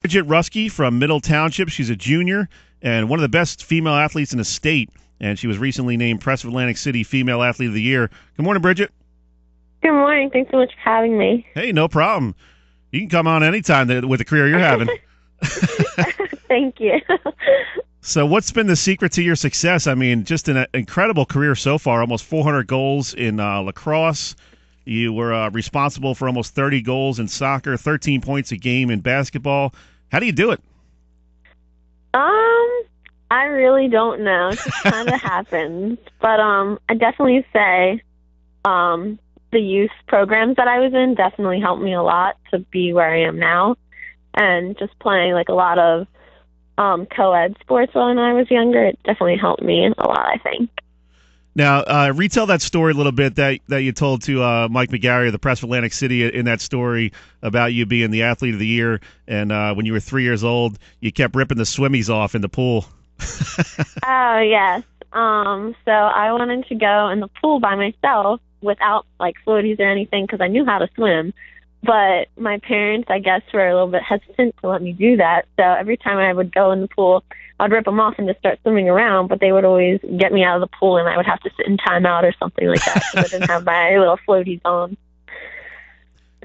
Bridget Ruskey from Middle Township. She's a junior and one of the best female athletes in the state, and she was recently named Press of Atlantic City Female Athlete of the Year. Good morning, Bridget. Good morning. Thanks so much for having me. Hey, no problem. You can come on anytime with the career you're having. Thank you. So what's been the secret to your success? I mean, just an incredible career so far, almost 400 goals in lacrosse. You were responsible for almost 30 goals in soccer, 13 points a game in basketball. How do you do it? I really don't know. It just kind of happens. But I definitely say the youth programs that I was in definitely helped me a lot to be where I am now. And just playing like a lot of co-ed sports when I was younger, it definitely helped me a lot, I think. Now, retell that story a little bit that you told to Mike McGarry of the Press of Atlantic City in that story about you being the Athlete of the Year, and when you were 3 years old, you kept ripping the swimmies off in the pool. Oh, yes. So I wanted to go in the pool by myself without, like, floaties or anything because I knew how to swim. But my parents, I guess, were a little bit hesitant to let me do that. So every time I would go in the pool, I'd rip them off and just start swimming around. But they would always get me out of the pool, and I would have to sit in timeout or something like that because I didn't have my little floaties on.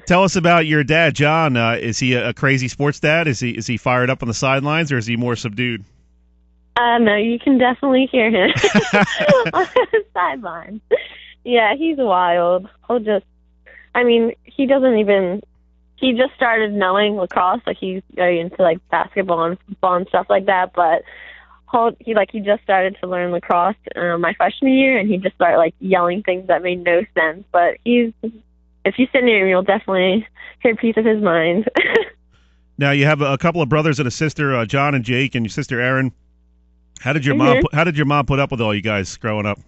Tell us about your dad, John. Is he a crazy sports dad? Is he fired up on the sidelines, or is he more subdued? No, you can definitely hear him on the sidelines. Yeah, he's wild. He just started knowing lacrosse, like he's very into like basketball and football and stuff like that, but he just started to learn lacrosse my freshman year, and he just started like yelling things that made no sense, but if you sit near him, you'll definitely hear a piece of his mind. Now you have a couple of brothers and a sister, John and Jake, and your sister Erin. How did your mom put up with all you guys growing up?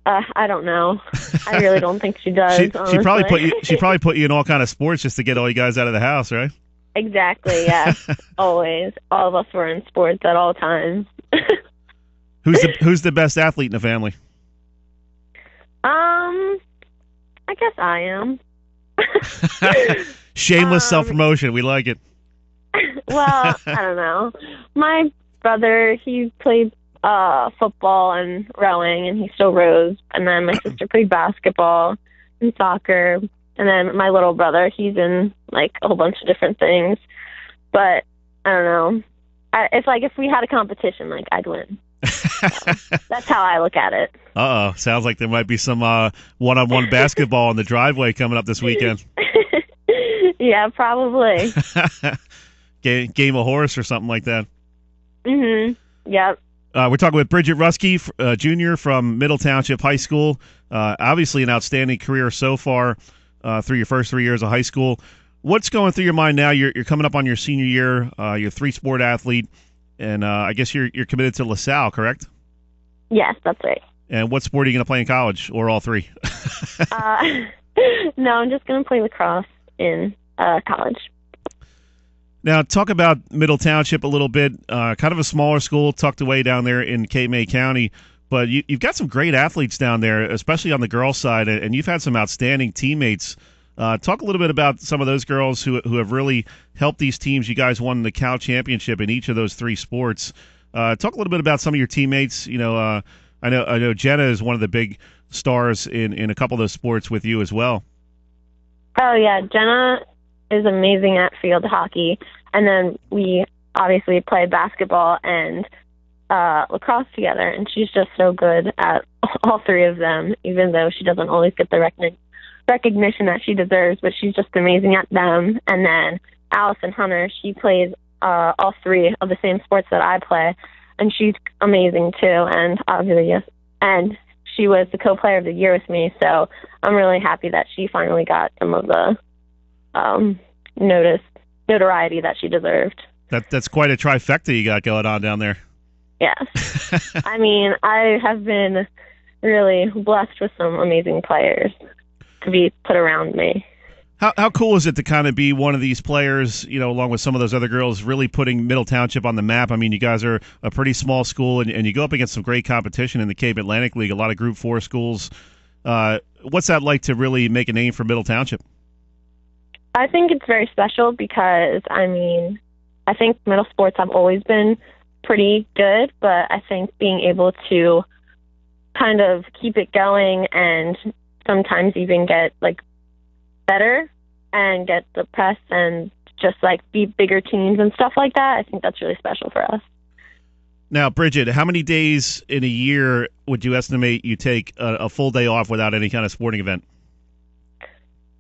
I don't know. I really don't think she does. She probably put you in all kind of sports just to get all you guys out of the house, right? Exactly. Yeah. Always. All of us were in sports at all times. Who's the best athlete in the family? I guess I am. Shameless self-promotion. We like it. Well, I don't know. My brother, he played football and rowing, and he still rows. And then my sister played basketball and soccer. And then my little brother, he's in like a whole bunch of different things. But I don't know. If we had a competition, like I'd win. So that's how I look at it. Uh-oh. Sounds like there might be some one-on-one basketball in the driveway coming up this weekend. Yeah, probably. Game of horse or something like that. Yep. We're talking with Bridget Ruskey, junior from Middle Township High School. Obviously an outstanding career so far through your first 3 years of high school. What's going through your mind now? You're coming up on your senior year. You're a three-sport athlete, and I guess you're committed to LaSalle, correct? Yes, that's right. And what sport are you going to play in college, or all three? No, I'm just going to play lacrosse in college. Now, talk about Middle Township a little bit. Kind of a smaller school tucked away down there in Cape May County, but you've got some great athletes down there, especially on the girls' side, and you've had some outstanding teammates. Talk a little bit about some of those girls who have really helped these teams. You guys won the Cal Championship in each of those three sports. Talk a little bit about some of your teammates. You know, I know Jenna is one of the big stars in a couple of those sports with you as well. Oh, yeah. Jenna is amazing at field hockey. And then we obviously play basketball and lacrosse together. And she's just so good at all three of them, even though she doesn't always get the recognition that she deserves. But she's just amazing at them. And then Allison Hunter, she plays all three of the same sports that I play. And she's amazing, too. And obviously, yes. And she was the co-player of the year with me. So I'm really happy that she finally got some of the notoriety that she deserved. That's quite a trifecta you got going on down there. Yes. I mean, I have been really blessed with some amazing players to be put around me. How cool is it to kind of be one of these players, you know, along with some of those other girls, really putting Middle Township on the map? I mean, you guys are a pretty small school, and you go up against some great competition in the Cape Atlantic League, a lot of Group 4 schools. What's that like to really make a name for Middle Township? I think it's very special because, I mean, I think middle sports have always been pretty good, but I think being able to kind of keep it going and sometimes even get like better and get the press and just like beat bigger teams and stuff like that, I think that's really special for us. Now, Bridget, how many days in a year would you estimate you take a full day off without any kind of sporting event?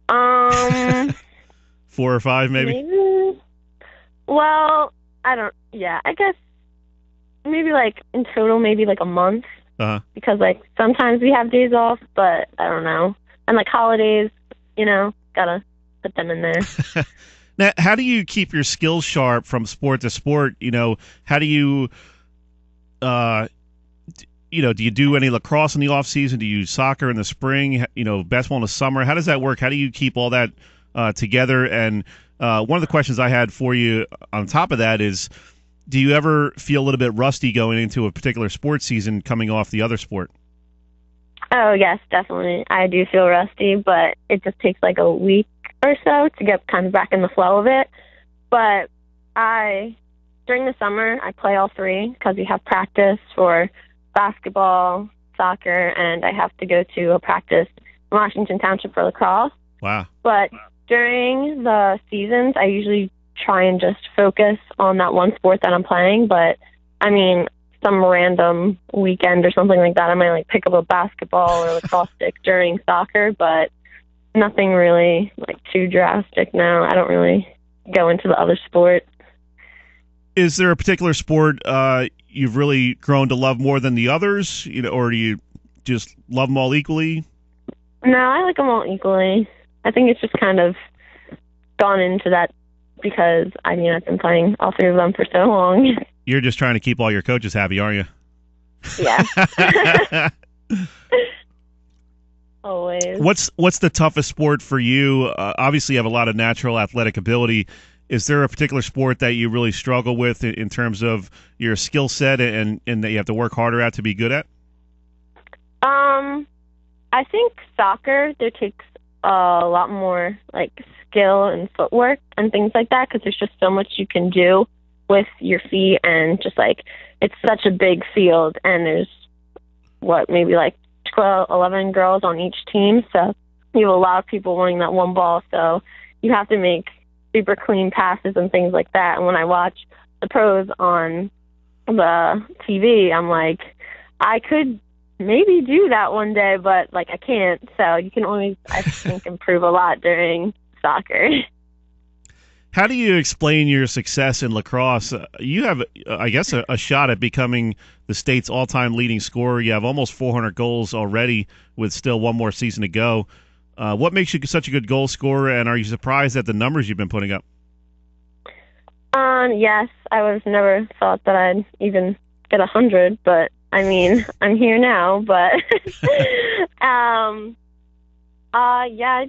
4 or 5, maybe? Well, I guess maybe like in total, maybe like a month. Because like sometimes we have days off, but I don't know. And like holidays, gotta put them in there. Now, how do you keep your skills sharp from sport to sport? How do you, do you do any lacrosse in the off season? Do you use soccer in the spring? Basketball in the summer? How does that work? How do you keep all that together? And one of the questions I had for you on top of that is, do you ever feel a little bit rusty going into a particular sports season coming off the other sport? Oh, yes, definitely. I do feel rusty, but it just takes like a week or so to get kind of back in the flow of it. But during the summer, I play all three because we have practice for basketball, soccer, and I have to go to a practice in Washington Township for lacrosse. Wow. But during the seasons, I usually try and just focus on that one sport that I'm playing. But, I mean, some random weekend or something like that, I might like pick up a basketball or lacrosse stick during soccer, but nothing really like too drastic now. I don't really go into the other sport. Is there a particular sport you've really grown to love more than the others, or do you just love them all equally? No, I like them all equally. I think it's just kind of gone into that because, I've been playing all three of them for so long. You're just trying to keep all your coaches happy, aren't you? Yeah. Always. What's the toughest sport for you? Obviously, you have a lot of natural athletic ability. Is there a particular sport that you really struggle with in terms of your skill set and that you have to work harder at to be good at? I think soccer, there takes a lot more like skill and footwork and things like that because there's just so much you can do with your feet and just like it's such a big field and there's maybe like 12, 11 girls on each team, so you have a lot of people wanting that one ball, so you have to make super clean passes and things like that. And when I watch the pros on the TV, I'm like, I could maybe do that one day, but like I can't. So you can always, I think, improve a lot during soccer. How do you explain your success in lacrosse? You have, I guess, a shot at becoming the state's all-time leading scorer. You have almost 400 goals already with still one more season to go. What makes you such a good goal scorer, and are you surprised at the numbers you've been putting up? Yes, I would have never thought that I'd even get 100, but I mean, I'm here now. But I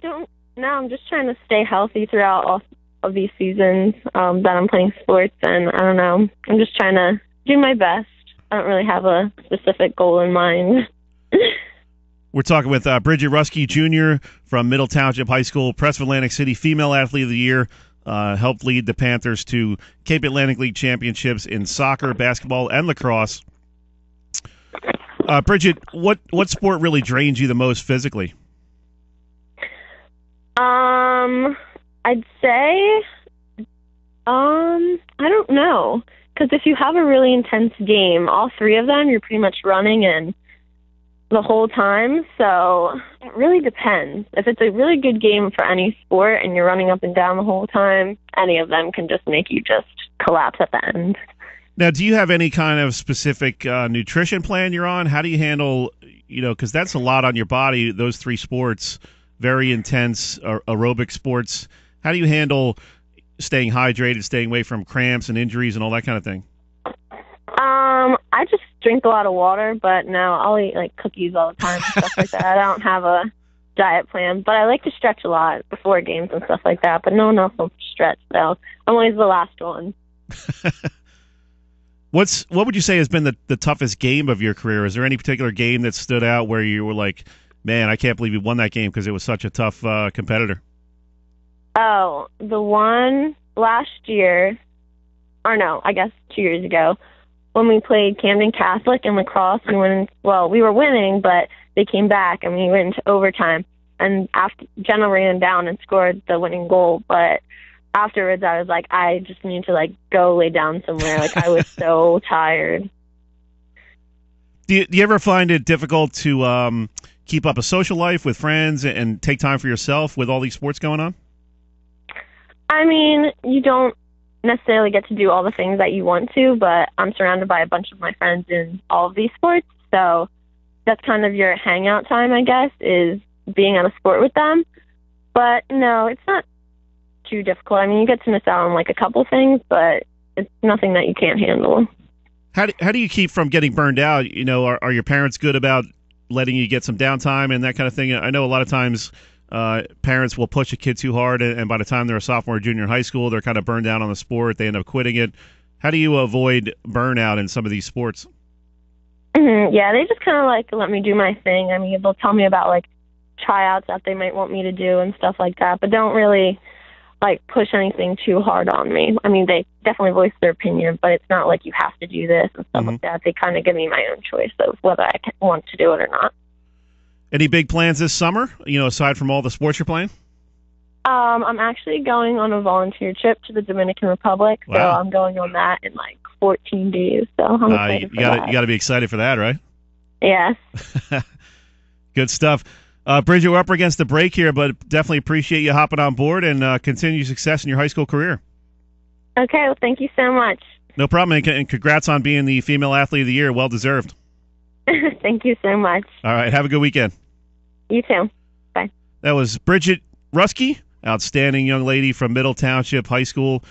don't know. I'm just trying to stay healthy throughout all of these seasons that I'm playing sports, and I don't know. I'm just trying to do my best. I don't really have a specific goal in mind. We're talking with Bridget Ruskey, Jr. from Middle Township High School, Press of Atlantic City, Female Athlete of the Year, helped lead the Panthers to Cape Atlantic League championships in soccer, basketball, and lacrosse. Bridget, what sport really drains you the most physically? I'd say, I don't know, because if you have a really intense game, all three of them, you're pretty much running and the whole time, so it really depends. If it's a really good game for any sport and you're running up and down the whole time, any of them can just make you just collapse at the end. Now, do you have any kind of specific nutrition plan you're on? How do you handle, because that's a lot on your body, those three sports, very intense aerobic sports. How do you handle staying hydrated, staying away from cramps and injuries and all that kind of thing? I just drink a lot of water, but no, I'll eat like cookies all the time and stuff like that. I don't have a diet plan, but I like to stretch a lot before games and stuff like that, but no one else will stretch, so I'm always the last one. What would you say has been the toughest game of your career? Is there any particular game that stood out where you were like, man, I can't believe you won that game because it was such a tough competitor? Oh, the one last year, or no, I guess 2 years ago, when we played Camden Catholic in lacrosse. We were winning, but they came back and we went into overtime. And after Jenna ran down and scored the winning goal, but afterwards I was like, I just need to go lay down somewhere. I was so tired. Do you ever find it difficult to keep up a social life with friends and take time for yourself with all these sports going on? I mean, you don't necessarily get to do all the things that you want to, but I'm surrounded by a bunch of my friends in all of these sports, so that's kind of your hangout time, I guess, is being on a sport with them. But no, it's not too difficult. I mean, you get to miss out on a couple things, but it's nothing that you can't handle. How do you keep from getting burned out? Are your parents good about letting you get some downtime and that kind of thing? I know a lot of times parents will push a kid too hard, and by the time they're a sophomore or junior in high school, they're kind of burned down on the sport. They end up quitting it. How do you avoid burnout in some of these sports? Yeah, they just kind of let me do my thing. I mean, they'll tell me about tryouts that they might want me to do and stuff like that, but don't really push anything too hard on me. I mean, they definitely voice their opinion, but it's not you have to do this and stuff like that. They kind of give me my own choice of whether I want to do it or not. Any big plans this summer, aside from all the sports you're playing? I'm actually going on a volunteer trip to the Dominican Republic, so Wow. I'm going on that in 14 days. So I'm excited for that. You got to be excited for that, right? Yes. Good stuff. Bridget, we're up against the break here, but definitely appreciate you hopping on board and continue success in your high school career. Okay, well, thank you so much. No problem, and congrats on being the Female Athlete of the Year. Well deserved. Thank you so much. All right, have a good weekend. You too. Bye. That was Bridget Ruskey, outstanding young lady from Middle Township High School.